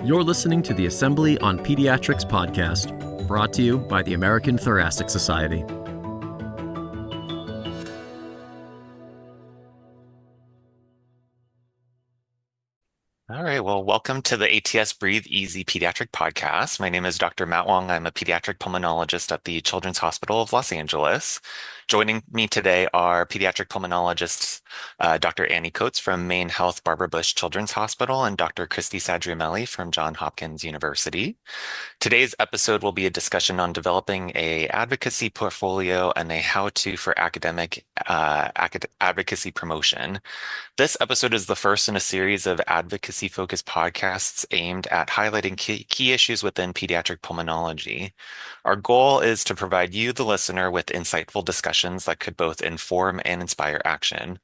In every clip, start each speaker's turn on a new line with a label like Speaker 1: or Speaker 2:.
Speaker 1: You're listening to the Assembly on Pediatrics podcast, brought to you by the American Thoracic Society.
Speaker 2: All right, well, welcome to the ATS Breathe Easy Pediatric Podcast. My name is Dr. Matt Wong. I'm a pediatric pulmonologist at the Children's Hospital of Los Angeles. Joining me today are pediatric pulmonologists Dr. Annie Coates from Maine Health Barbara Bush Children's Hospital and Dr. Christy Sadreameli from Johns Hopkins University. Today's episode will be a discussion on developing a advocacy portfolio and a how-to for academic advocacy promotion. This episode is the first in a series of advocacy-focused podcasts aimed at highlighting key issues within pediatric pulmonology. Our goal is to provide you, the listener, with insightful discussions that could both inform and inspire action.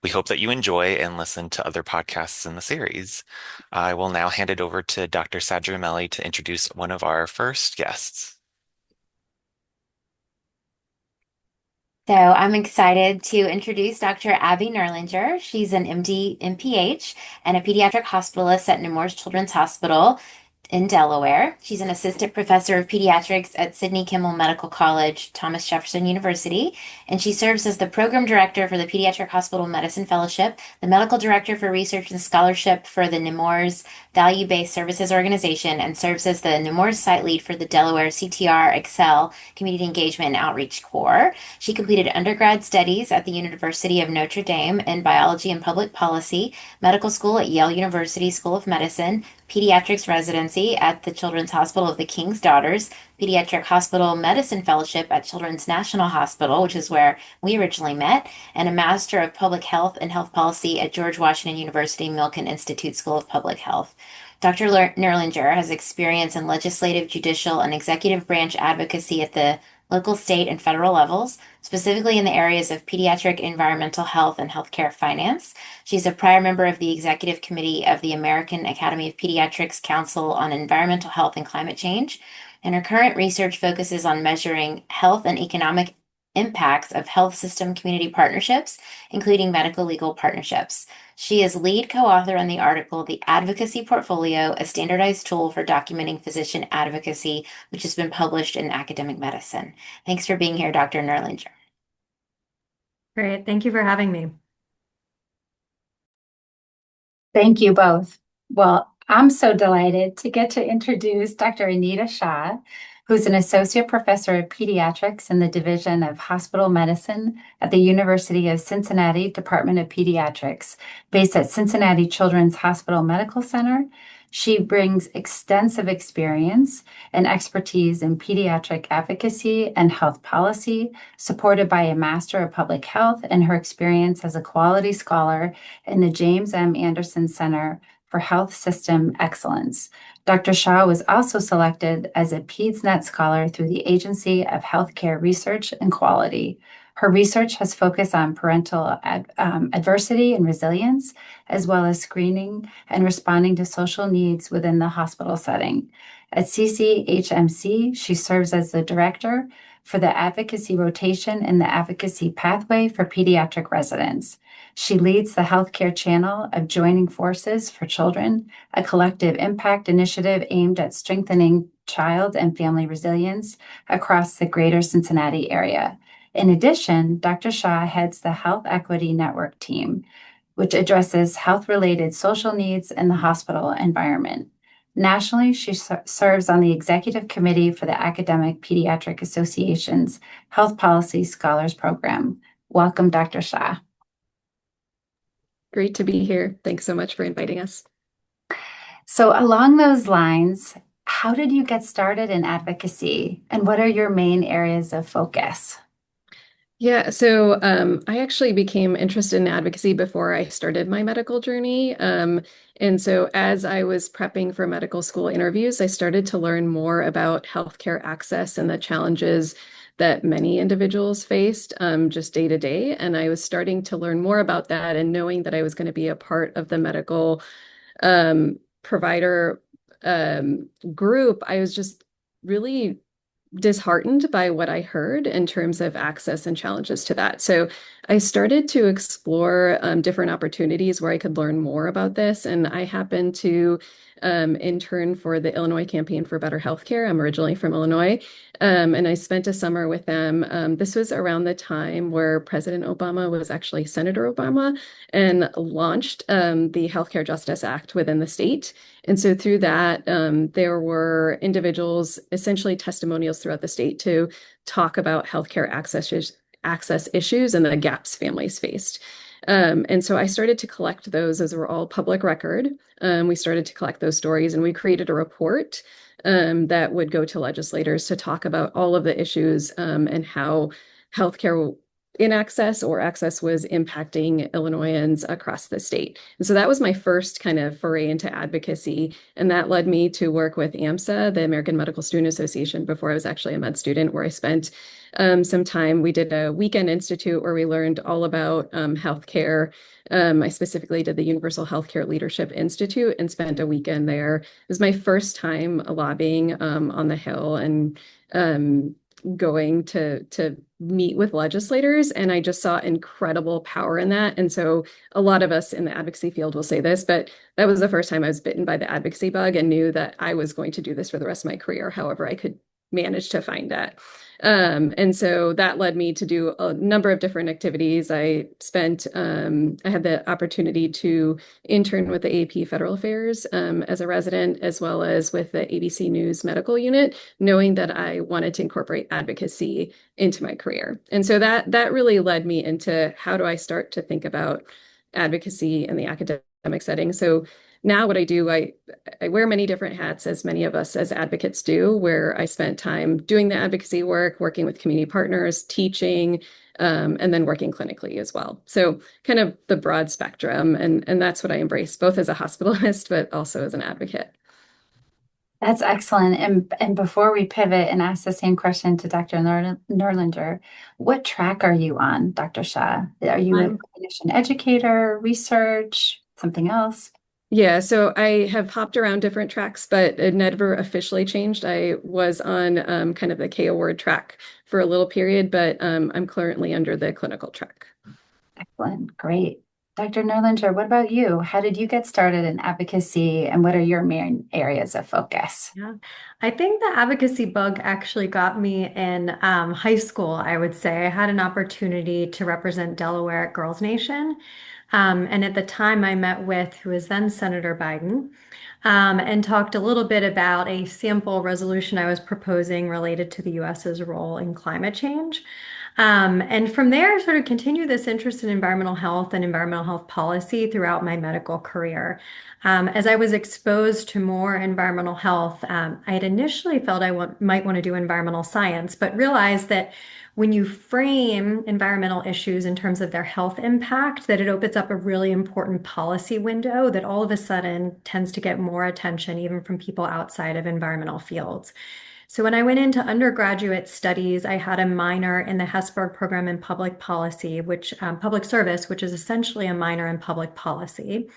Speaker 2: We hope that you enjoy and listen to other podcasts in the series. I will now hand it over to Dr. Sadreameli to introduce one of our first guests.
Speaker 3: So I'm excited to introduce Dr. Abby Nerlinger. She's an MD MPH and a pediatric hospitalist at Nemours Children's Hospital in Delaware. She's an assistant professor of pediatrics at Sidney Kimmel Medical College, Thomas Jefferson University, and she serves as the program director for the Pediatric Hospital Medicine Fellowship, the medical director for research and scholarship for the Nemours Value-Based Services Organization, and serves as the Nemours site lead for the Delaware CTR Excel Community Engagement and Outreach Corps. She completed undergrad studies at the University of Notre Dame in biology and public policy, medical school at Yale University School of Medicine, pediatrics residency at the Children's Hospital of the King's Daughters, Pediatric Hospital Medicine Fellowship at Children's National Hospital, which is where we originally met, and a Master of Public Health and Health Policy at George Washington University Milken Institute School of Public Health. Dr. Nerlinger has experience in legislative, judicial, and executive branch advocacy at the local, state, and federal levels, specifically in the areas of pediatric environmental health and healthcare finance. She's a prior member of the executive committee of the American Academy of Pediatrics Council on Environmental Health and Climate Change, and her current research focuses on measuring health and economic impacts of health system community partnerships, including medical legal partnerships. She is lead co-author on the article, The Advocacy Portfolio, a standardized tool for documenting physician advocacy, which has been published in Academic Medicine. Thanks for being here, Dr. Nerlinger.
Speaker 4: Great. Thank you for having me.
Speaker 5: Thank you both. Well, I'm so delighted to get to introduce Dr. Anita Shah, who's an associate professor of pediatrics in the Division of Hospital Medicine at the University of Cincinnati Department of Pediatrics, based at Cincinnati Children's Hospital Medical Center. She brings extensive experience and expertise in pediatric advocacy and health policy, supported by a Master of Public Health and her experience as a quality scholar in the James M. Anderson Center for Health System Excellence. Dr. Shah was also selected as a PedsNet Scholar through the Agency of Healthcare Research and Quality. Her research has focused on parental adversity and resilience, as well as screening and responding to social needs within the hospital setting. At CCHMC, she serves as the director for the advocacy rotation and the advocacy pathway for pediatric residents. She leads the healthcare channel of Joining Forces for Children, a collective impact initiative aimed at strengthening child and family resilience across the greater Cincinnati area. In addition, Dr. Shah heads the Health Equity Network team, which addresses health-related social needs in the hospital environment. Nationally, she serves on the executive committee for the Academic Pediatric Association's Health Policy Scholars Program. Welcome, Dr. Shah.
Speaker 4: Great to be here. Thanks so much for inviting us.
Speaker 5: So along those lines, how did you get started in advocacy, and what are your main areas of focus?
Speaker 4: Yeah, so I actually became interested in advocacy before I started my medical journey. And so as I was prepping for medical school interviews, I started to learn more about healthcare access and the challenges that many individuals faced just day to day. And I was starting to learn more about that, and knowing that I was going to be a part of the medical provider group, I was just really disheartened by what I heard in terms of access and challenges to that. So I started to explore different opportunities where I could learn more about this. And I happened to intern for the Illinois Campaign for Better Healthcare. I'm originally from Illinois. And I spent a summer with them. This was around the time where President Obama was actually Senator Obama and launched the Healthcare Justice Act within the state. And so through that, there were individuals, essentially testimonials throughout the state to talk about healthcare access issues and the gaps families faced. And so I started to collect those as we're all public record. We started to collect those stories and we created a report that would go to legislators to talk about all of the issues and how healthcare inaccess or access was impacting Illinoisans across the state. And so that was my first kind of foray into advocacy. And that led me to work with AMSA, the American Medical Student Association, before I was actually a med student, where I spent some time. We did a weekend institute where we learned all about healthcare. I specifically did the Universal Healthcare Leadership Institute and spent a weekend there. It was my first time lobbying on the Hill and going to meet with legislators, and I just saw incredible power in that. And so a lot of us in the advocacy field will say this, but that was the first time I was bitten by the advocacy bug and knew that I was going to do this for the rest of my career, however I could manage to find that. And so that led me to do a number of different activities. I had the opportunity to intern with the AP Federal Affairs as a resident, as well as with the ABC News medical unit, knowing that I wanted to incorporate advocacy into my career. And so that really led me into how do I start to think about advocacy in the academic setting. So now what I do, I wear many different hats, as many of us as advocates do, where I spent time doing the advocacy work, working with community partners, teaching, and then working clinically as well. So kind of the broad spectrum. And that's what I embrace, both as a hospitalist, but also as an advocate.
Speaker 5: That's excellent. And before we pivot and ask the same question to Dr. Nerlinger, what track are you on, Dr. Shah? Are you a clinician educator, research, something else?
Speaker 4: Yeah, so I have hopped around different tracks, but it never officially changed. I was on kind of the K Award track for a little period, but I'm currently under the clinical track.
Speaker 5: Excellent. Great. Dr. Nerlinger, what about you? How did you get started in advocacy and what are your main areas of focus?
Speaker 6: Yeah, I think the advocacy bug actually got me in high school, I would say. I had an opportunity to represent Delaware at Girls Nation. And at the time, I met with who was then Senator Biden and talked a little bit about a sample resolution I was proposing related to the US's role in climate change. And from there, sort of continue this interest in environmental health and environmental health policy throughout my medical career. As I was exposed to more environmental health, I had initially felt might want to do environmental science, but realized that when you frame environmental issues in terms of their health impact, that it opens up a really important policy window that all of a sudden tends to get more attention, even from people outside of environmental fields. So when I went into undergraduate studies, I had a minor in the Hesburgh program in public policy, public service, which is essentially a minor in public policy.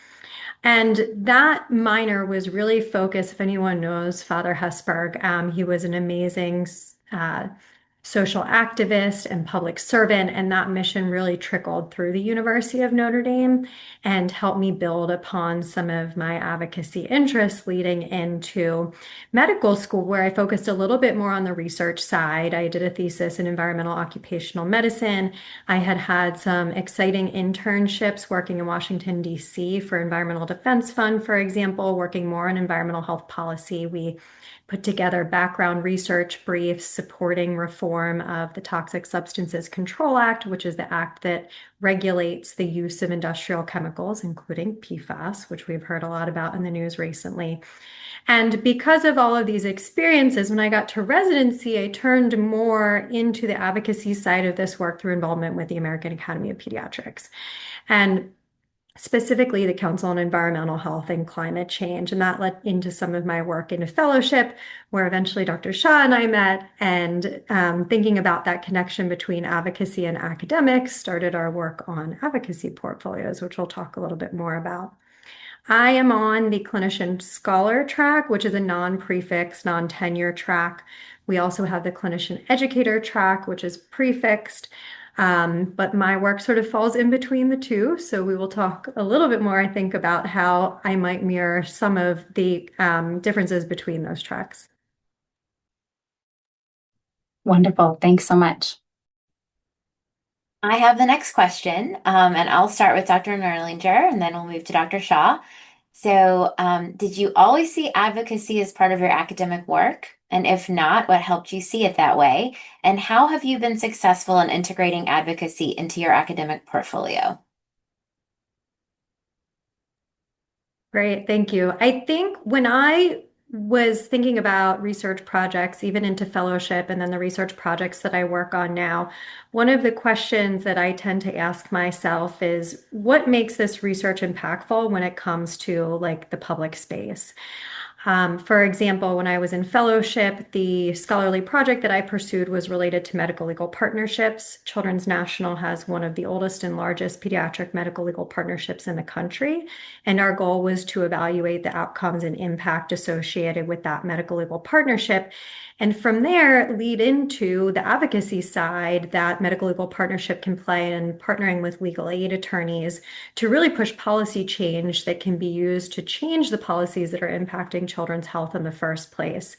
Speaker 6: And that minor was really focused, if anyone knows Father Hesburgh, he was an amazing social activist and public servant, and that mission really trickled through the University of Notre Dame and helped me build upon some of my advocacy interests leading into medical school, where I focused a little bit more on the research side. I did a thesis in environmental occupational medicine. I had some exciting internships working in Washington, D.C. for Environmental Defense Fund, for example, working more on environmental health policy. We put together background research briefs supporting reform of the Toxic Substances Control Act, which is the act that regulates the use of industrial chemicals, including PFAS, which we've heard a lot about in the news recently. And because of all of these experiences, when I got to residency, I turned more into the advocacy side of this work through involvement with the American Academy of Pediatrics. And specifically the Council on Environmental Health and Climate Change. And that led into some of my work in a fellowship where eventually Dr. Shah and I met, and thinking about that connection between advocacy and academics, started our work on advocacy portfolios, which we'll talk a little bit more about. I am on the clinician scholar track, which is a non-prefix, non-tenure track. We also have the clinician educator track, which is prefixed. But my work sort of falls in between the two. So we will talk a little bit more, I think, about how I might mirror some of the differences between those tracks.
Speaker 5: Wonderful. Thanks so much.
Speaker 3: I have the next question, and I'll start with Dr. Nerlinger, and then we'll move to Dr. Shah. So, did you always see advocacy as part of your academic work? And if not, what helped you see it that way? And how have you been successful in integrating advocacy into your academic portfolio?
Speaker 6: Great, thank you. I think when I was thinking about research projects, even into fellowship and then the research projects that I work on now, one of the questions that I tend to ask myself is what makes this research impactful when it comes to like the public space? For example, when I was in fellowship, the scholarly project that I pursued was related to medical legal partnerships. Children's National has one of the oldest and largest pediatric medical legal partnerships in the country. And our goal was to evaluate the outcomes and impact associated with that medical legal partnership. And from there, lead into the advocacy side that medical legal partnership can play in partnering with legal aid attorneys to really push policy change that can be used to change the policies that are impacting children's health in the first place.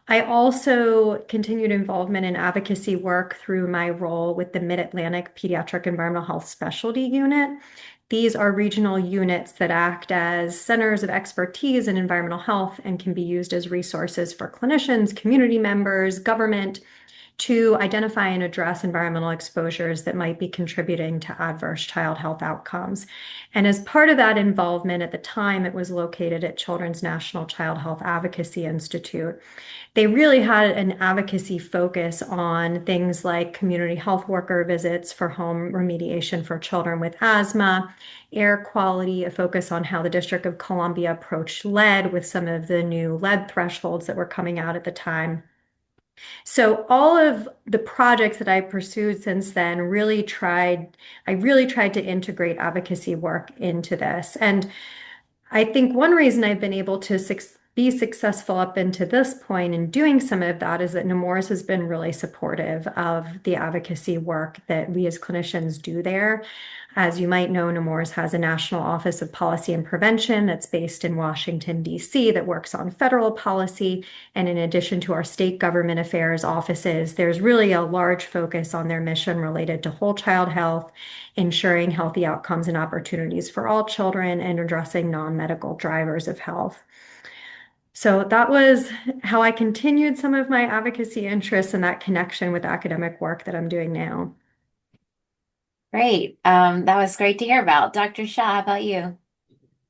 Speaker 6: I also continued involvement in advocacy work through my role with the Mid-Atlantic Pediatric Environmental Health Specialty Unit. These are regional units that act as centers of expertise in environmental health and can be used as resources for clinicians, community members, government, to identify and address environmental exposures that might be contributing to adverse child health outcomes. And as part of that involvement, at the time, it was located at Children's National Child Health Advocacy Institute. They really had an advocacy focus on things like community health worker visits for home remediation for children with asthma, air quality, a focus on how the District of Columbia approached lead with some of the new lead thresholds that were coming out at the time. So all of the projects that I pursued since then I really tried to integrate advocacy work into this. And I think one reason I've been able to be successful up into this point in doing some of that is that Nemours has been really supportive of the advocacy work that we as clinicians do there. As you might know, Nemours has a National Office of Policy and Prevention that's based in Washington, D.C., that works on federal policy. And in addition to our state government affairs offices, there's really a large focus on their mission related to whole child health, ensuring healthy outcomes and opportunities for all children, and addressing non-medical drivers of health. So that was how I continued some of my advocacy interests and that connection with academic work that I'm doing now.
Speaker 3: Great. That was great to hear about. Dr. Shah, how about you?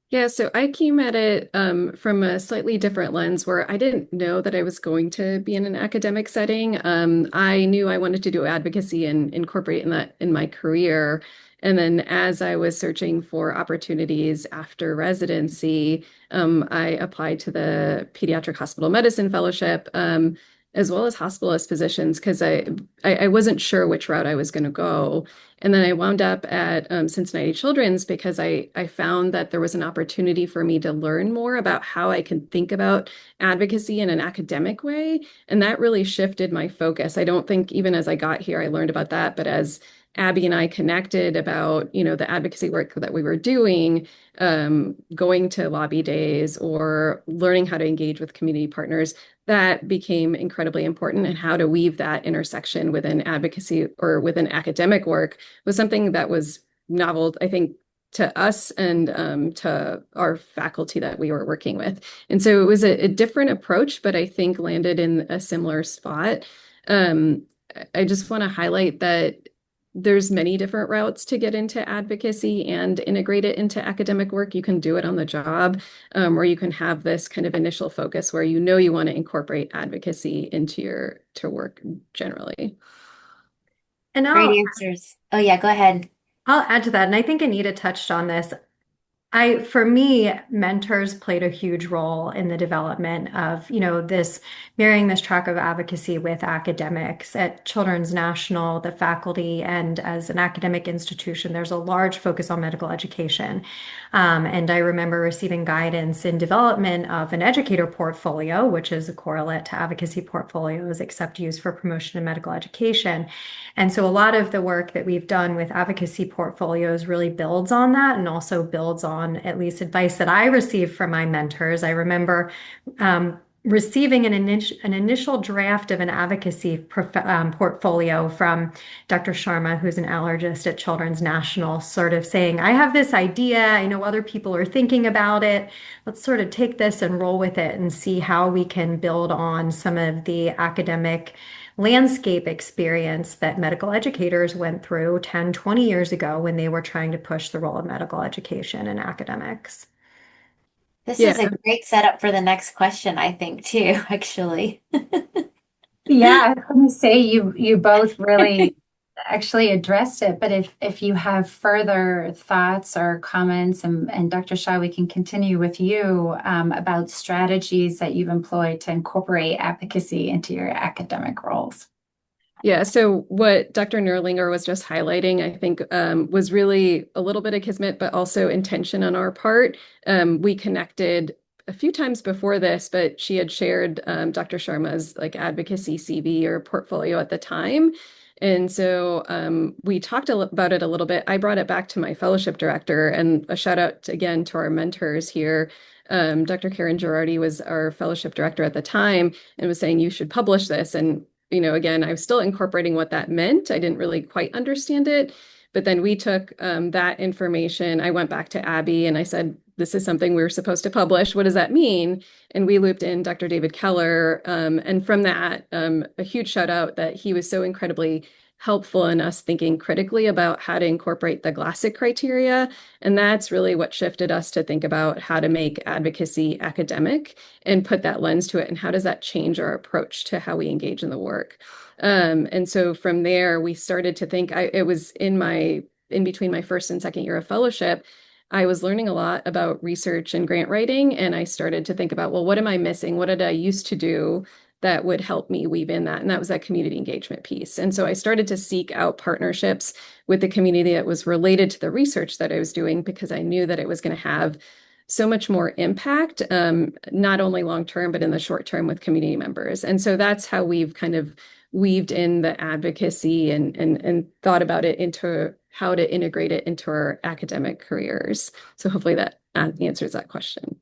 Speaker 4: Yeah, so I came at it from a slightly different lens where I didn't know that I was going to be in an academic setting. I knew I wanted to do advocacy and incorporate that in my career. And then as I was searching for opportunities after residency, I applied to the Pediatric Hospital Medicine Fellowship, as well as hospitalist positions, because I wasn't sure which route I was going to go. And then I wound up at Cincinnati Children's because I found that there was an opportunity for me to learn more about how I can think about advocacy in an academic way. And that really shifted my focus. I don't think even as I got here, I learned about that, but as Abby and I connected about, the advocacy work that we were doing, going to lobby days or learning how to engage with community partners, that became incredibly important. And how to weave that intersection within advocacy or within academic work was something that was novel, I think, to us and to our faculty that we were working with. And so it was a different approach, but I think landed in a similar spot. I just want to highlight that there's many different routes to get into advocacy and integrate it into academic work. You can do it on the job, or you can have this kind of initial focus where you want to incorporate advocacy into your work generally.
Speaker 6: And
Speaker 3: Great answers. Oh yeah, go ahead.
Speaker 6: I'll add to that. And I think Anita touched on this. For me, mentors played a huge role in the development of, this marrying this track of advocacy with academics at Children's National, the faculty, and as an academic institution, there's a large focus on medical education. And I remember receiving guidance in development of an educator portfolio, which is a correlate to advocacy portfolios, except used for promotion in medical education. And so a lot of the work that we've done with advocacy portfolios really builds on that and also builds on at least advice that I received from my mentors. I remember receiving an initial draft of an advocacy portfolio from Dr. Sharma, who's an allergist at Children's National, sort of saying, I have this idea. I know other people are thinking about it. Let's sort of take this and roll with it and see how we can build on some of the academic landscape experience that medical educators went through 10, 20 years ago when they were trying to push the role of medical education in academics.
Speaker 3: This
Speaker 4: Yeah.
Speaker 3: is a great setup for the next question, I think, too, actually.
Speaker 5: Yeah, I was going to say you both really actually addressed it, but if you have further thoughts or comments, and Dr. Shah, we can continue with you about strategies that you've employed to incorporate advocacy into your academic roles.
Speaker 4: Yeah, so what Dr. Nirlinger was just highlighting, I think, was really a little bit of kismet, but also intention on our part. We connected a few times before this, but she had shared Dr. Sharma's like advocacy CV or portfolio at the time. And so we talked about it a little bit. I brought it back to my fellowship director, and a shout out again to our mentors here. Dr. Karen Girardi was our fellowship director at the time and was saying, you should publish this. And again, I was still incorporating what that meant. I didn't really quite understand it. But then we took that information. I went back to Abby and I said, this is something we were supposed to publish. What does that mean? And we looped in Dr. David Keller. And from that, a huge shout out that he was so incredibly helpful in us thinking critically about how to incorporate the Glassic criteria. And that's really what shifted us to think about how to make advocacy academic and put that lens to it. And how does that change our approach to how we engage in the work? And so from there, we started to think, it was in between my first and second year of fellowship, I was learning a lot about research and grant writing. And I started to think about, well, what am I missing? What did I used to do that would help me weave in that? And that was that community engagement piece. And so I started to seek out partnerships with the community that was related to the research that I was doing, because I knew that it was going to have so much more impact, not only long-term, but in the short term with community members. And so that's how we've kind of weaved in the advocacy and thought about it into how to integrate it into our academic careers. So hopefully that answers that question.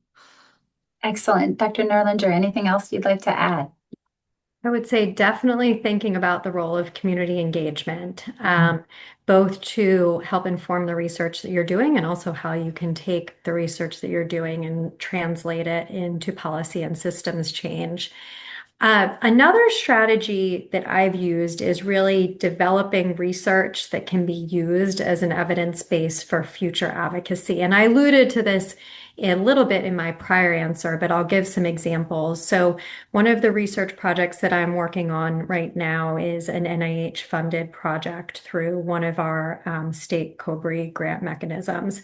Speaker 5: Excellent. Dr. Nerlinger, anything else you'd like to add?
Speaker 6: I would say definitely thinking about the role of community engagement, both to help inform the research that you're doing and also how you can take the research that you're doing and translate it into policy and systems change. Another strategy that I've used is really developing research that can be used as an evidence base for future advocacy. And I alluded to this a little bit in my prior answer, but I'll give some examples. So one of the research projects that I'm working on right now is an NIH-funded project through one of our state COBRI grant mechanisms.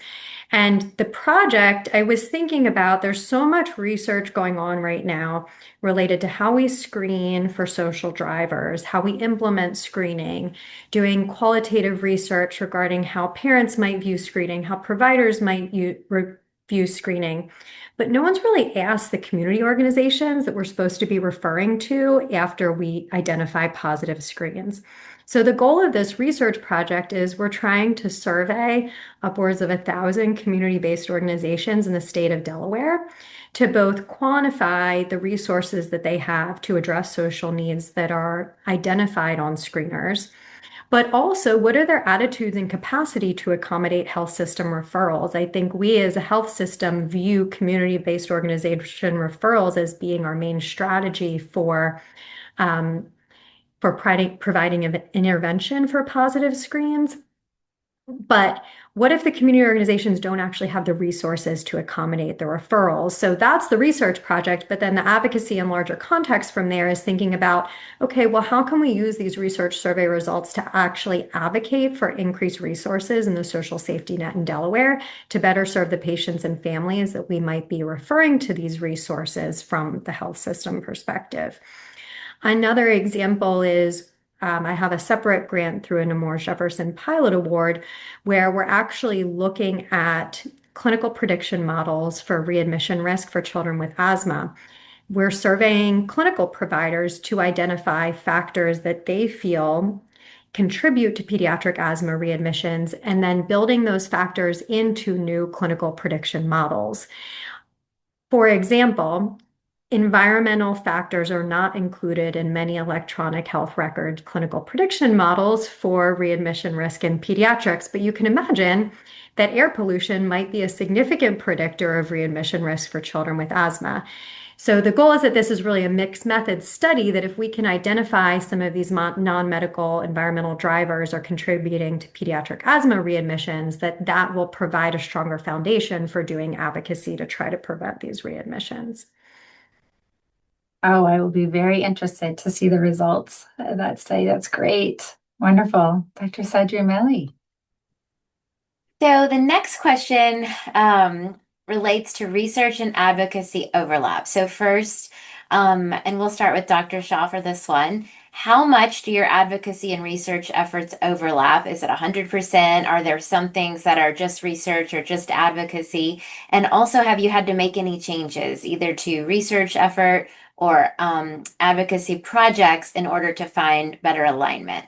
Speaker 6: And the project, I was thinking about, there's so much research going on right now related to how we screen for social drivers, how we implement screening, doing qualitative research regarding how parents might view screening, how providers might view screening. But no one's really asked the community organizations that we're supposed to be referring to after we identify positive screens. So the goal of this research project is we're trying to survey upwards of 1,000 community-based organizations in the state of Delaware to both quantify the resources that they have to address social needs that are identified on screeners, but also what are their attitudes and capacity to accommodate health system referrals. I think we as a health system view community-based organization referrals as being our main strategy for providing an intervention for positive screens. But what if the community organizations don't actually have the resources to accommodate the referrals? So that's the research project, but then the advocacy in larger context from there is thinking about, okay, well, how can we use these research survey results to actually advocate for increased resources in the social safety net in Delaware to better serve the patients and families that we might be referring to these resources from the health system perspective? Another example is I have a separate grant through a Nemours Jefferson Pilot Award where we're actually looking at clinical prediction models for readmission risk for children with asthma. We're surveying clinical providers to identify factors that they feel contribute to pediatric asthma readmissions and then building those factors into new clinical prediction models. For example, environmental factors are not included in many electronic health record clinical prediction models for readmission risk in pediatrics, but you can imagine that air pollution might be a significant predictor of readmission risk for children with asthma. So the goal is that this is really a mixed method study, that if we can identify some of these non-medical environmental drivers are contributing to pediatric asthma readmissions, that will provide a stronger foundation for doing advocacy to try to prevent these readmissions.
Speaker 5: Oh, I will be very interested to see the results of that study. That's great. Wonderful. Dr. Sadreameli.
Speaker 3: So the next question relates to research and advocacy overlap. So first, and we'll start with Dr. Shah for this one. How much do your advocacy and research efforts overlap? Is it 100%? Are there some things that are just research or just advocacy? And also, have you had to make any changes either to research effort or advocacy projects in order to find better alignment?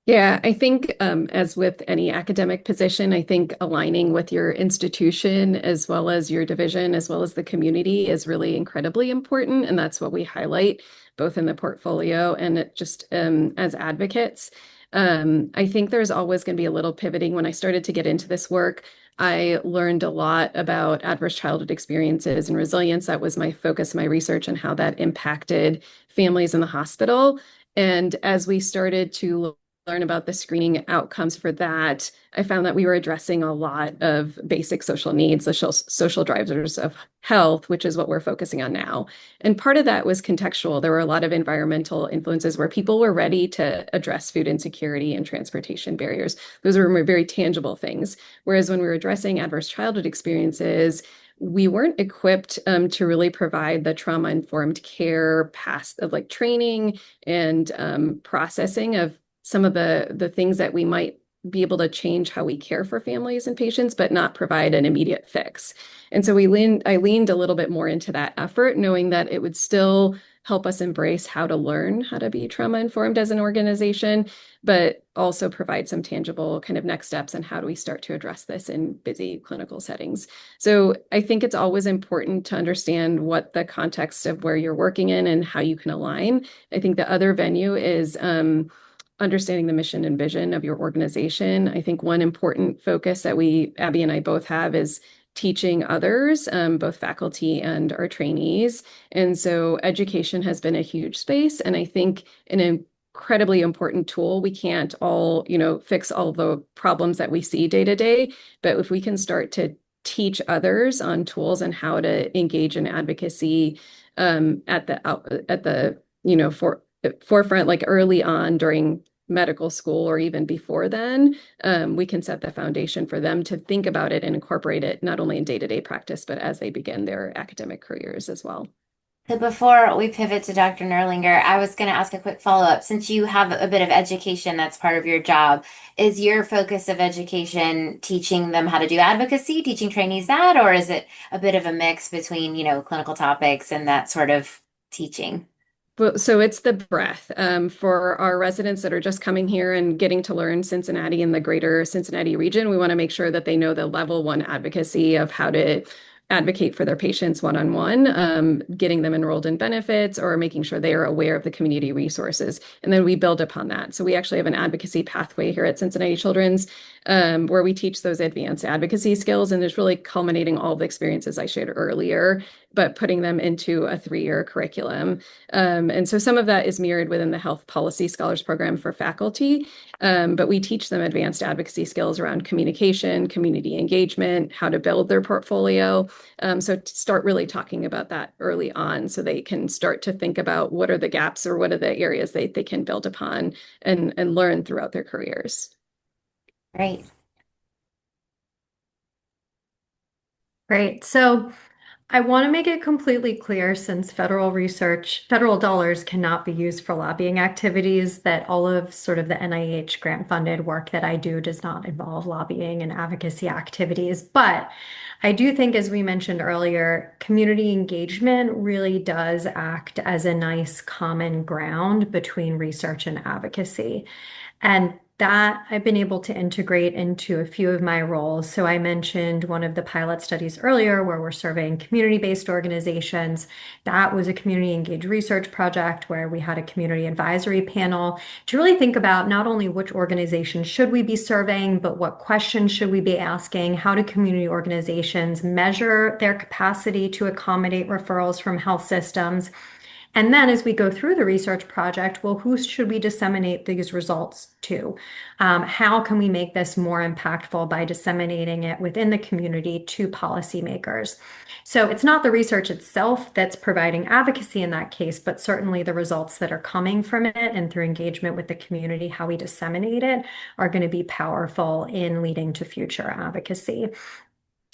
Speaker 4: Yeah, I think as with any academic position, I think aligning with your institution as well as your division, as well as the community is really incredibly important. And that's what we highlight both in the portfolio and just as advocates. I think there's always going to be a little pivoting. When I started to get into this work, I learned a lot about adverse childhood experiences and resilience. That was my focus, my research, and how that impacted families in the hospital. And as we started to learn about the screening outcomes for that, I found that we were addressing a lot of basic social needs, the social drivers of health, which is what we're focusing on now. And part of that was contextual. There were a lot of environmental influences where people were ready to address food insecurity and transportation barriers. Those were very tangible things. Whereas when we were addressing adverse childhood experiences, we weren't equipped to really provide the trauma-informed care past of like training and processing of some of the things that we might be able to change how we care for families and patients, but not provide an immediate fix. And so I leaned a little bit more into that effort, knowing that it would still help us embrace how to learn how to be trauma-informed as an organization, but also provide some tangible kind of next steps and how do we start to address this in busy clinical settings. So I think it's always important to understand what the context of where you're working in and how you can align. I think the other venue is understanding the mission and vision of your organization. I think one important focus that Abby and I both have is teaching others, both faculty and our trainees. And so education has been a huge space. And I think an incredibly important tool. We can't all, fix all the problems that we see day to day, but if we can start to teach others on tools and how to engage in advocacy at the forefront, like early on during medical school or even before then, we can set the foundation for them to think about it and incorporate it not only in day-to-day practice, but as they begin their academic careers as well.
Speaker 3: So before we pivot to Dr. Nirlinger, I was going to ask a quick follow-up. Since you have a bit of education that's part of your job, is your focus of education teaching them how to do advocacy, teaching trainees that, or is it a bit of a mix between, clinical topics and that sort of teaching?
Speaker 4: Well, so it's the breadth for our residents that are just coming here and getting to learn Cincinnati and the greater Cincinnati region. We want to make sure that they know the level 1 advocacy of how to advocate for their patients one-on-one, getting them enrolled in benefits or making sure they are aware of the community resources. And then we build upon that. So we actually have an advocacy pathway here at Cincinnati Children's where we teach those advanced advocacy skills, and there's really culminating all the experiences I shared earlier, but putting them into a 3-year curriculum. And so some of that is mirrored within the Health Policy Scholars Program for faculty, but we teach them advanced advocacy skills around communication, community engagement, how to build their portfolio. So to start really talking about that early on so they can start to think about what are the gaps or what are the areas they can build upon and learn throughout their careers.
Speaker 3: Great.
Speaker 6: Great. So I want to make it completely clear, since federal dollars cannot be used for lobbying activities, that all of sort of the NIH grant funded work that I do does not involve lobbying and advocacy activities. But I do think, as we mentioned earlier, community engagement really does act as a nice common ground between research and advocacy. And that I've been able to integrate into a few of my roles. So I mentioned one of the pilot studies earlier where we're surveying community-based organizations. That was a community engaged research project where we had a community advisory panel to really think about not only which organizations should we be surveying, but what questions should we be asking? How do community organizations measure their capacity to accommodate referrals from health systems? And then as we go through the research project, well, who should we disseminate these results to? How can we make this more impactful by disseminating it within the community to policymakers? So it's not the research itself that's providing advocacy in that case, but certainly the results that are coming from it and through engagement with the community, how we disseminate it, are going to be powerful in leading to future advocacy.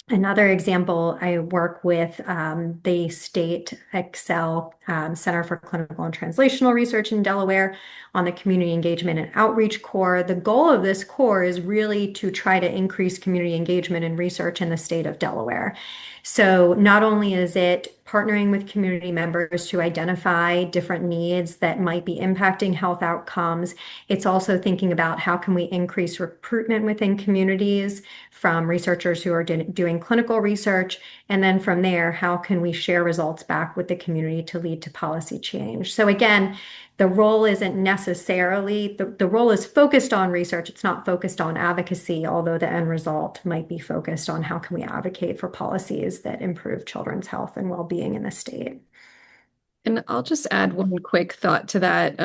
Speaker 6: Another example, I work with the state Excel Center for Clinical and Translational Research in Delaware on the Community Engagement and Outreach Core. The goal of this core is really to try to increase community engagement and research in the state of Delaware. So not only is it partnering with community members to identify different needs that might be impacting health outcomes, it's also thinking about how can we increase recruitment within communities from researchers who are doing clinical research, and then from there, how can we share results back with the community to lead to policy change? So again, the role isn't necessarily, the role is focused on research. It's not focused on advocacy, although the end result might be focused on how can we advocate for policies that improve children's health and well-being in the state.
Speaker 4: And I'll just add one quick thought to that.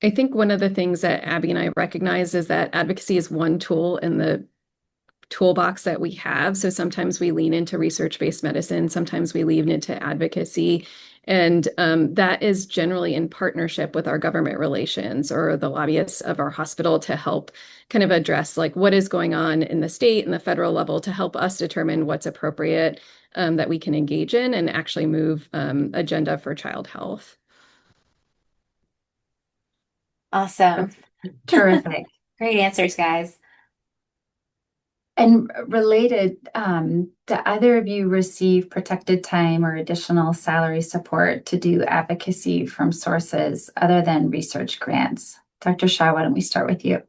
Speaker 4: I think one of the things that Abby and I recognize is that advocacy is one tool in the toolbox that we have. So sometimes we lean into research-based medicine, sometimes we lean into advocacy. And that is generally in partnership with our government relations or the lobbyists of our hospital to help kind of address like what is going on in the state and the federal level to help us determine what's appropriate that we can engage in and actually move agenda for child health.
Speaker 3: Awesome.
Speaker 5: Terrific.
Speaker 3: Great answers, guys.
Speaker 5: And related, do either of you receive protected time or additional salary support to do advocacy from sources other than research grants? Dr. Shah, why don't we start with you?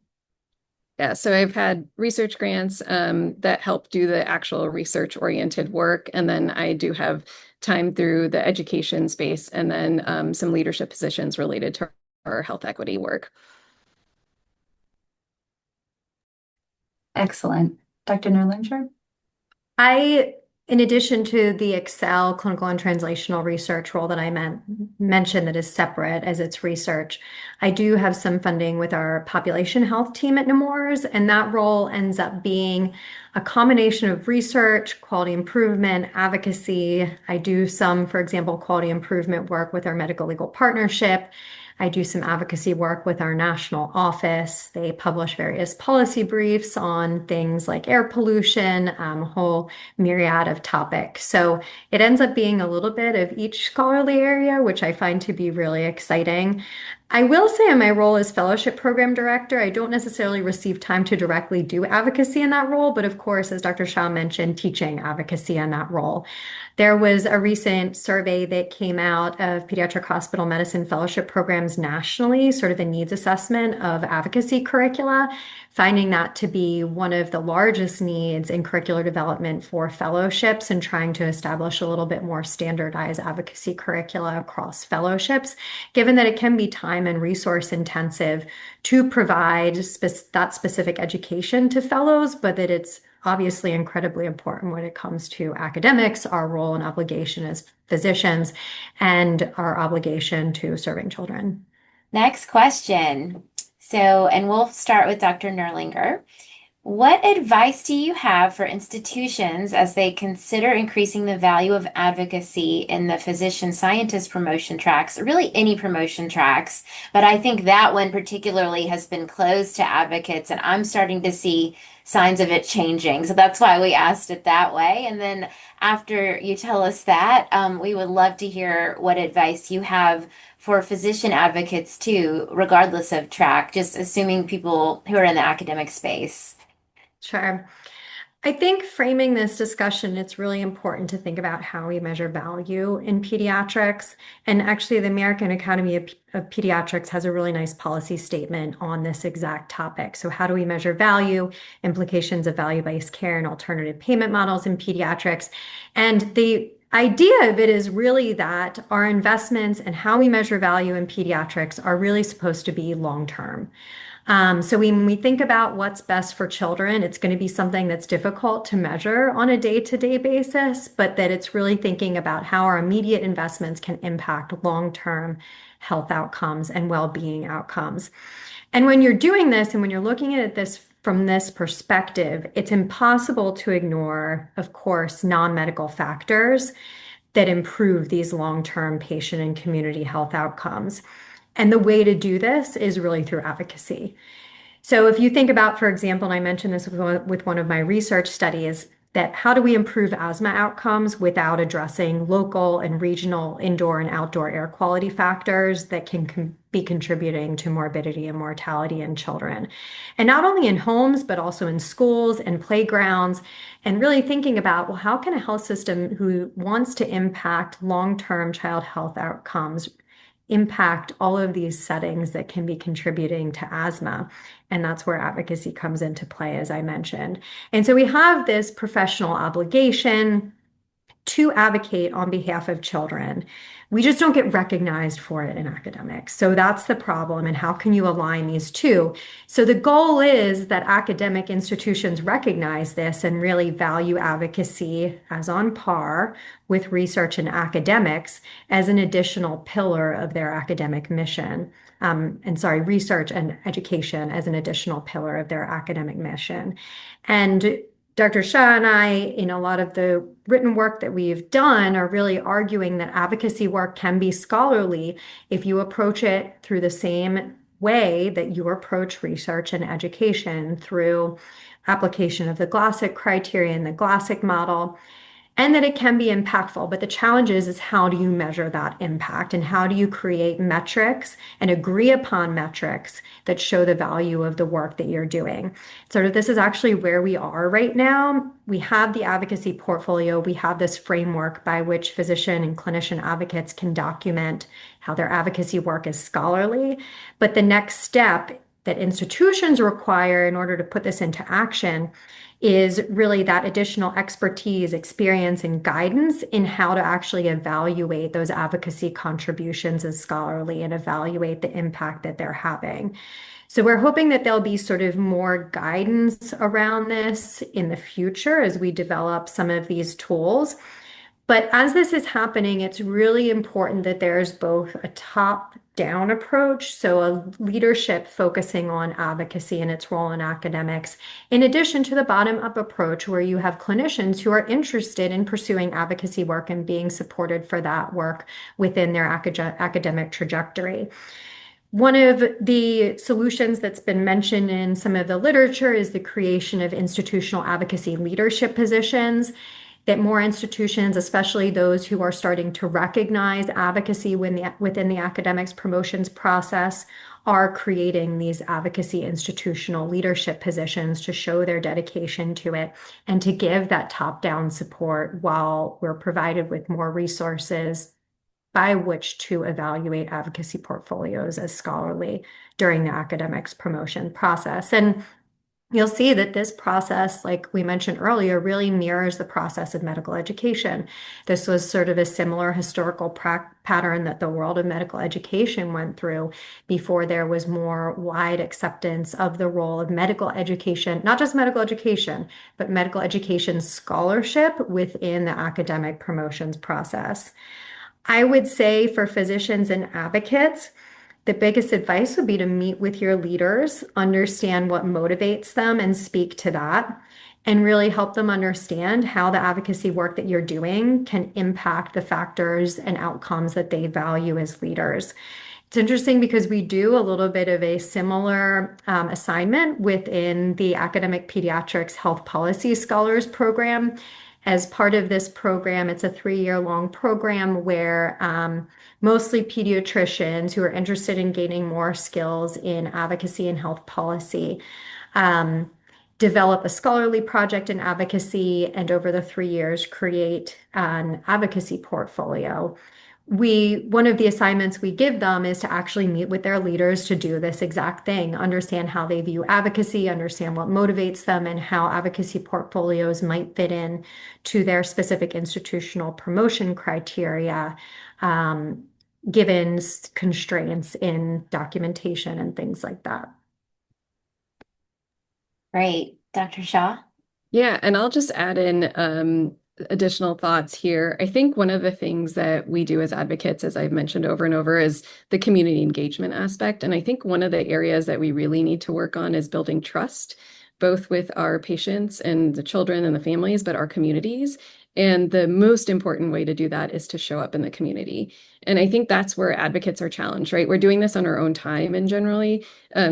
Speaker 4: Yeah, so I've had research grants that help do the actual research-oriented work, and then I do have time through the education space, and then some leadership positions related to our health equity work.
Speaker 5: Excellent. Dr. Nirlinger?
Speaker 6: In addition to the Excel clinical and translational research role that I mentioned that is separate as its research, I do have some funding with our population health team at Nemours, and that role ends up being a combination of research, quality improvement, advocacy. I do some, for example, quality improvement work with our medical legal partnership. I do some advocacy work with our national office. They publish various policy briefs on things like air pollution, a whole myriad of topics. So it ends up being a little bit of each scholarly area, which I find to be really exciting. I will say in my role as fellowship program director, I don't necessarily receive time to directly do advocacy in that role, but of course, as Dr. Shah mentioned, teaching advocacy in that role. There was a recent survey that came out of pediatric hospital medicine fellowship programs nationally, sort of a needs assessment of advocacy curricula, finding that to be one of the largest needs in curricular development for fellowships and trying to establish a little bit more standardized advocacy curricula across fellowships, given that it can be time and resource intensive to provide that specific education to fellows, but that it's obviously incredibly important when it comes to academics, our role and obligation as physicians, and our obligation to serving children.
Speaker 3: Next question. And we'll start with Dr. Nerlinger. What advice do you have for institutions as they consider increasing the value of advocacy in the physician scientist promotion tracks, really any promotion tracks? But I think that one particularly has been closed to advocates, and I'm starting to see signs of it changing. So that's why we asked it that way. And then after you tell us that, we would love to hear what advice you have for physician advocates too, regardless of track, just assuming people who are in the academic space.
Speaker 6: Sure. I think framing this discussion, it's really important to think about how we measure value in pediatrics. And actually, the American Academy of Pediatrics has a really nice policy statement on this exact topic. So how do we measure value, implications of value-based care and alternative payment models in pediatrics? And the idea of it is really that our investments and how we measure value in pediatrics are really supposed to be long-term. So when we think about what's best for children, it's going to be something that's difficult to measure on a day-to-day basis, but that it's really thinking about how our immediate investments can impact long-term health outcomes and well-being outcomes. And when you're doing this and when you're looking at this from this perspective, it's impossible to ignore, of course, non-medical factors that improve these long-term patient and community health outcomes. And the way to do this is really through advocacy. So if you think about, for example, and I mentioned this with one of my research studies, that how do we improve asthma outcomes without addressing local and regional indoor and outdoor air quality factors that can be contributing to morbidity and mortality in children? And not only in homes, but also in schools and playgrounds, and really thinking about, well, how can a health system who wants to impact long-term child health outcomes impact all of these settings that can be contributing to asthma? And that's where advocacy comes into play, as I mentioned. And so we have this professional obligation to advocate on behalf of children. We just don't get recognized for it in academics. So that's the problem. And how can you align these two? So the goal is that academic institutions recognize this and really value advocacy as on par with research and academics as an additional pillar of their academic mission. Research and education as an additional pillar of their academic mission. And Dr. Shah and I, in a lot of the written work that we've done, are really arguing that advocacy work can be scholarly if you approach it through the same way that you approach research and education, through application of the Glassick criterion, the Glassick model, and that it can be impactful. But the challenge is how do you measure that impact, and how do you create metrics and agree upon metrics that show the value of the work that you're doing? So this is actually where we are right now. We have the advocacy portfolio. We have this framework by which physician and clinician advocates can document how their advocacy work is scholarly. But the next step that institutions require in order to put this into action is really that additional expertise, experience, and guidance in how to actually evaluate those advocacy contributions as scholarly and evaluate the impact that they're having. So we're hoping that there'll be sort of more guidance around this in the future as we develop some of these tools. But as this is happening, it's really important that there's both a top-down approach, so a leadership focusing on advocacy and its role in academics, in addition to the bottom-up approach where you have clinicians who are interested in pursuing advocacy work and being supported for that work within their academic trajectory. One of the solutions that's been mentioned in some of the literature is the creation of institutional advocacy leadership positions. that more institutions, especially those who are starting to recognize advocacy within the academics promotions process, are creating these advocacy institutional leadership positions to show their dedication to it and to give that top-down support while we're provided with more resources by which to evaluate advocacy portfolios as scholarly during the academics promotion process. And you'll see that this process, like we mentioned earlier, really mirrors the process of medical education. This was sort of a similar historical pattern that the world of medical education went through before there was more wide acceptance of the role of medical education, not just medical education, but medical education scholarship within the academic promotions process. I would say for physicians and advocates, the biggest advice would be to meet with your leaders, understand what motivates them, and speak to that, and really help them understand how the advocacy work that you're doing can impact the factors and outcomes that they value as leaders. It's interesting because we do a little bit of a similar assignment within the Academic Pediatrics Health Policy Scholars Program. As part of this program, it's a 3-year long program where mostly pediatricians who are interested in gaining more skills in advocacy and health policy develop a scholarly project in advocacy, and over the 3 years create an advocacy portfolio. One of the assignments we give them is to actually meet with their leaders to do this exact thing, understand how they view advocacy, understand what motivates them, and how advocacy portfolios might fit in to their specific institutional promotion criteria, given constraints in documentation and things like that.
Speaker 3: Great. Dr. Shah?
Speaker 4: Yeah, and I'll just add in additional thoughts here. I think one of the things that we do as advocates, as I've mentioned over and over, is the community engagement aspect. And I think one of the areas that we really need to work on is building trust, both with our patients and the children and the families, but our communities. And the most important way to do that is to show up in the community. And I think that's where advocates are challenged, right? We're doing this on our own time and generally.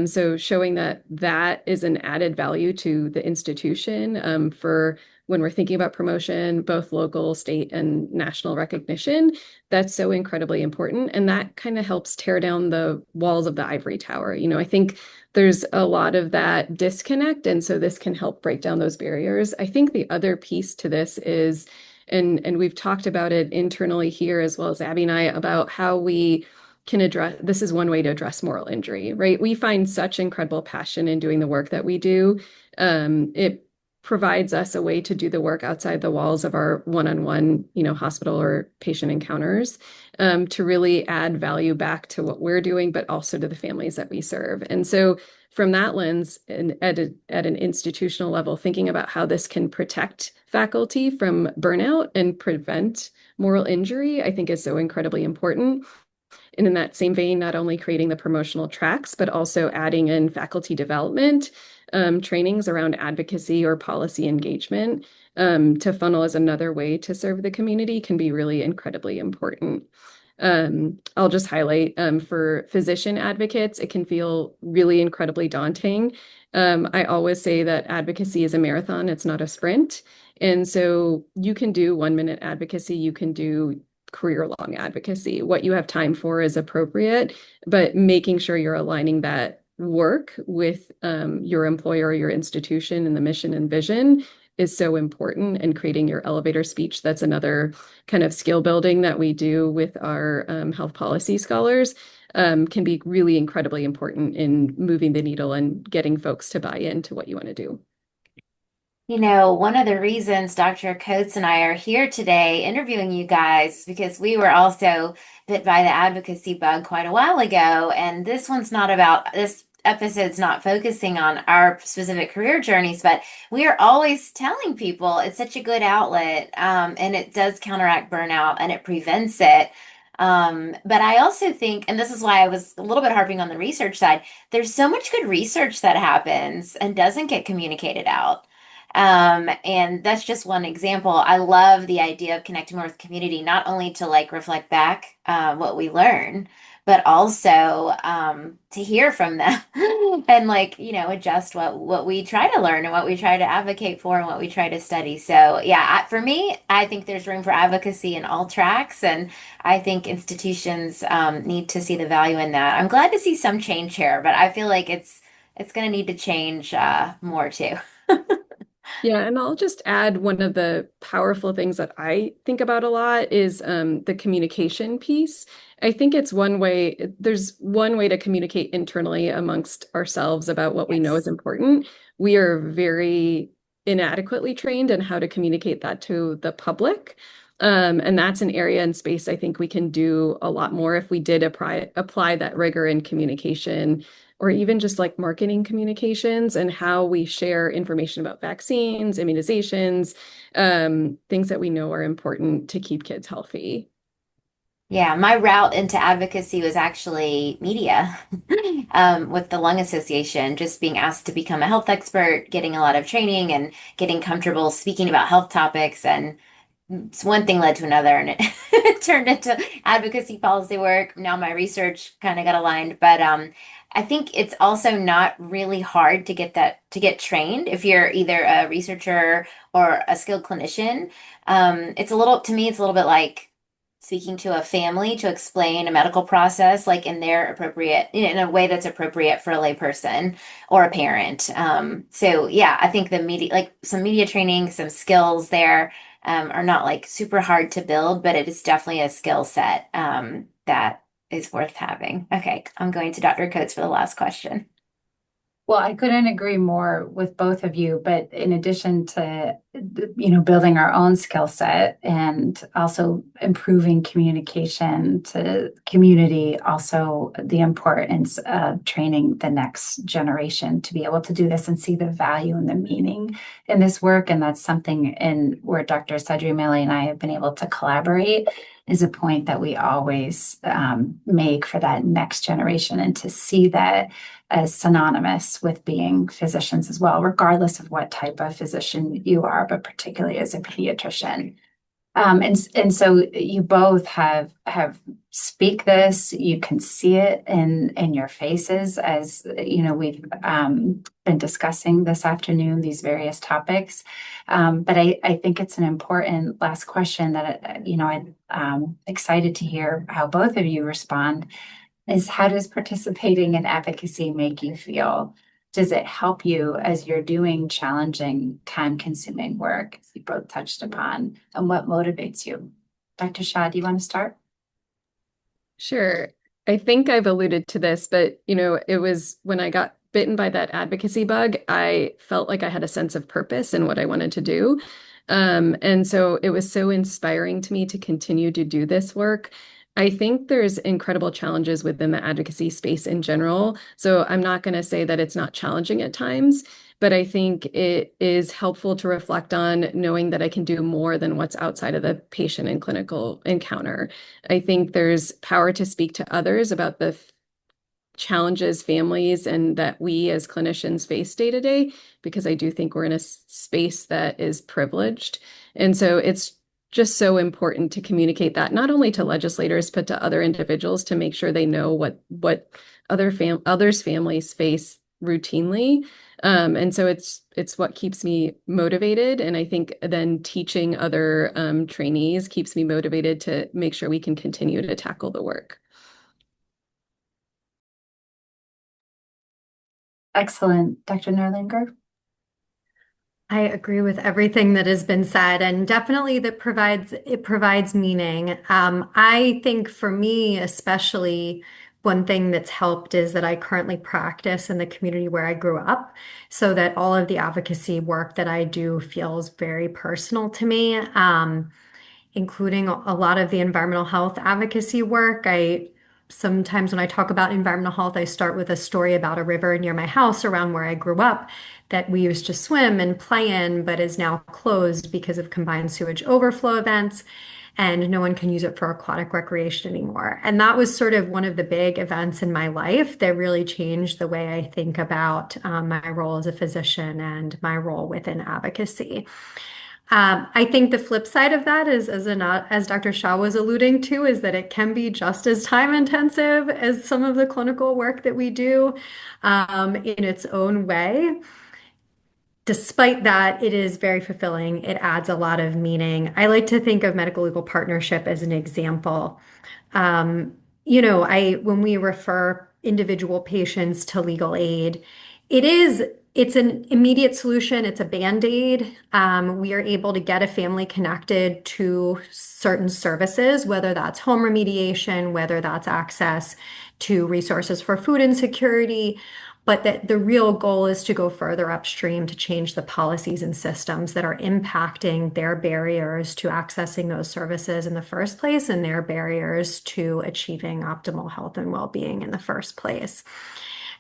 Speaker 4: So showing that that is an added value to the institution for when we're thinking about promotion, both local, state, and national recognition, that's so incredibly important. And that kind of helps tear down the walls of the ivory tower. I think there's a lot of that disconnect. And so this can help break down those barriers. I think the other piece to this is, and we've talked about it internally here, as well as Abby and I, about how we can address, this is one way to address moral injury, right? We find such incredible passion in doing the work that we do. It provides us a way to do the work outside the walls of our one-on-one, hospital or patient encounters, to really add value back to what we're doing, but also to the families that we serve. And so from that lens, and at an institutional level, thinking about how this can protect faculty from burnout and prevent moral injury, I think is so incredibly important. And in that same vein, not only creating the promotional tracks, but also adding in faculty development trainings around advocacy or policy engagement to funnel as another way to serve the community can be really incredibly important. I'll just highlight for physician advocates, it can feel really incredibly daunting. I always say that advocacy is a marathon, it's not a sprint. And so you can do 1-minute advocacy, you can do career-long advocacy. What you have time for is appropriate, but making sure you're aligning that work with your employer or your institution and the mission and vision is so important. And creating your elevator speech, that's another kind of skill building that we do with our health policy scholars, can be really incredibly important in moving the needle and getting folks to buy into what you want to do.
Speaker 3: One of the reasons Dr. Coates and I are here today interviewing you guys, because we were also bit by the advocacy bug quite a while ago. And this episode's not focusing on our specific career journeys, but we are always telling people it's such a good outlet, and it does counteract burnout and it prevents it. But I also think, and this is why I was a little bit harping on the research side, there's so much good research that happens and doesn't get communicated out. And that's just one example. I love the idea of connecting more with the community, not only to like reflect back what we learn, but also to hear from them and like, adjust what we try to learn and what we try to advocate for and what we try to study. So yeah, for me, I think there's room for advocacy in all tracks, and I think institutions need to see the value in that. I'm glad to see some change here, but I feel like it's going to need to change more too.
Speaker 4: Yeah, and I'll just add one of the powerful things that I think about a lot is the communication piece. I think it's there's one way to communicate internally amongst ourselves about what we know is
Speaker 3: Yes.
Speaker 4: important. We are very inadequately trained in how to communicate that to the public. And that's an area and space I think we can do a lot more if we did apply that rigor in communication, or even just like marketing communications and how we share information about vaccines, immunizations, things that we know are important to keep kids healthy.
Speaker 3: Yeah, my route into advocacy was actually media with the Lung Association, just being asked to become a health expert, getting a lot of training and getting comfortable speaking about health topics. And one thing led to another, and it, it turned into advocacy policy work. Now my research kind of got aligned, but I think it's also not really hard to get trained if you're either a researcher or a skilled clinician. To me, it's a little bit like speaking to a family to explain a medical process, like in a way that's appropriate for a layperson or a parent. So yeah, I think the media, like some media training, some skills there are not like super hard to build, but it is definitely a skill set that is worth having. Okay, I'm going to Dr. Coates for the last question.
Speaker 5: Well, I couldn't agree more with both of you, but in addition to, building our own skill set and also improving communication to community, also the importance of training the next generation to be able to do this and see the value and the meaning in this work. And that's something in where Dr. Sadreameli and I have been able to collaborate, is a point that we always make for that next generation, and to see that as synonymous with being physicians as well, regardless of what type of physician you are, but particularly as a pediatrician. And so you both have speak this. You can see it in your faces as we've been discussing this afternoon these various topics. But I think it's an important last question that I'm excited to hear how both of you respond. Is how does participating in advocacy make you feel? Does it help you as you're doing challenging, time-consuming work, as you both touched upon, and what motivates you? Dr. Shah, do you want to start?
Speaker 4: Sure. I think I've alluded to this, but it was when I got bitten by that advocacy bug, I felt like I had a sense of purpose in what I wanted to do. And so it was so inspiring to me to continue to do this work. I think there's incredible challenges within the advocacy space in general. So I'm not going to say that it's not challenging at times, but I think it is helpful to reflect on knowing that I can do more than what's outside of the patient and clinical encounter. I think there's power to speak to others about the challenges families and that we as clinicians face day to day, because I do think we're in a space that is privileged. And so it's just so important to communicate that not only to legislators, but to other individuals to make sure they know what others' families face routinely. And so it's what keeps me motivated. And I think then teaching other trainees keeps me motivated to make sure we can continue to tackle the work.
Speaker 5: Excellent. Dr. Nerlinger?
Speaker 6: I agree with everything that has been said, and definitely it provides meaning. I think for me, especially, one thing that's helped is that I currently practice in the community where I grew up, so that all of the advocacy work that I do feels very personal to me, including a lot of the environmental health advocacy work. I sometimes when I talk about environmental health, I start with a story about a river near my house around where I grew up that we used to swim and play in, but is now closed because of combined sewage overflow events. and no one can use it for aquatic recreation anymore. And that was sort of one of the big events in my life that really changed the way I think about my role as a physician and my role within advocacy. I think the flip side of that is, as Dr. Shah was alluding to, is that it can be just as time intensive as some of the clinical work that we do in its own way. Despite that, it is very fulfilling. It adds a lot of meaning. I like to think of medical legal partnership as an example. When we refer individual patients to legal aid, it's an immediate solution. It's a Band-Aid. We are able to get a family connected to certain services, whether that's home remediation, whether that's access to resources for food insecurity. But that the real goal is to go further upstream to change the policies and systems that are impacting their barriers to accessing those services in the first place and their barriers to achieving optimal health and well-being in the first place.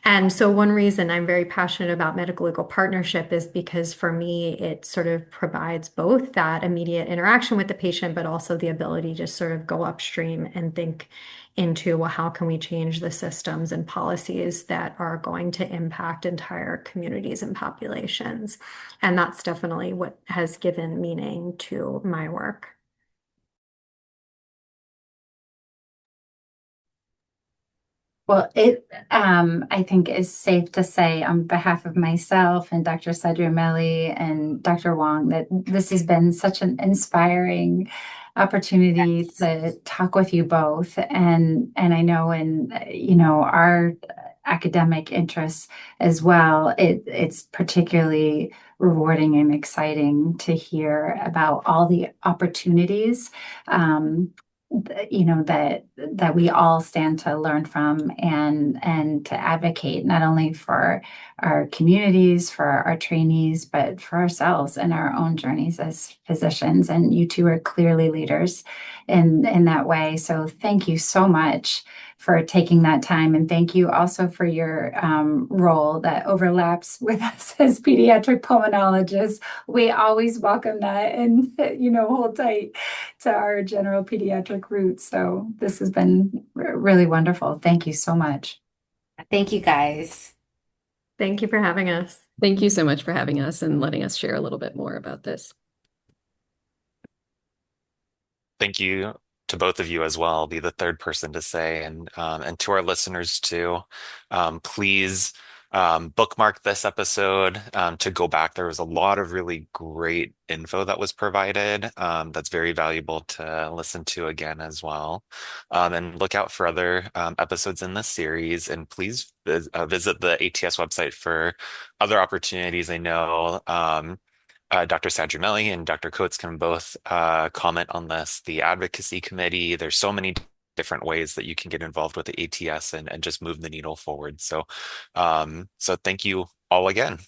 Speaker 6: And so one reason I'm very passionate about medical legal partnership is because for me, it sort of provides both that immediate interaction with the patient, but also the ability to sort of go upstream and think into, well, how can we change the systems and policies that are going to impact entire communities and populations? And that's definitely what has given meaning to my work.
Speaker 5: Well, I think is safe to say on behalf of myself and Dr. Sadreameli and Dr. Wong that this has been such an inspiring opportunity to talk with you both. And I know in, our academic interests as well, it's particularly rewarding and exciting to hear about all the opportunities that we all stand to learn from and to advocate not only for our communities, for our trainees, but for ourselves and our own journeys as physicians. And you two are clearly leaders in that way. So thank you so much for taking that time. And thank you also for your role that overlaps with us as pediatric pulmonologists. We always welcome that and, hold tight to our general pediatric roots. So this has been really wonderful. Thank you so much.
Speaker 3: Thank you, guys.
Speaker 6: Thank you for having us.
Speaker 4: Thank you so much for having us and letting us share a little bit more about this.
Speaker 2: Thank you to both of you as well. I'll be the third person to say, and to our listeners too, please bookmark this episode to go back. There was a lot of really great info that was provided that's very valuable to listen to again as well. And look out for other episodes in this series, and please visit the ATS website for other opportunities. I know Dr. Sadreameli and Dr. Coates can both comment on this. The advocacy committee, there's so many different ways that you can get involved with the ATS and just move the needle forward. So, so thank you all again.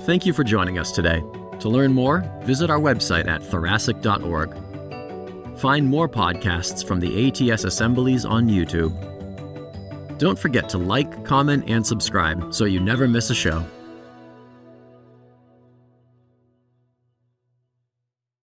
Speaker 1: Thank you for joining us today. To learn more, visit our website at thoracic.org. Find more podcasts from the ATS assemblies on YouTube. Don't forget to like, comment, and subscribe so you never miss a show.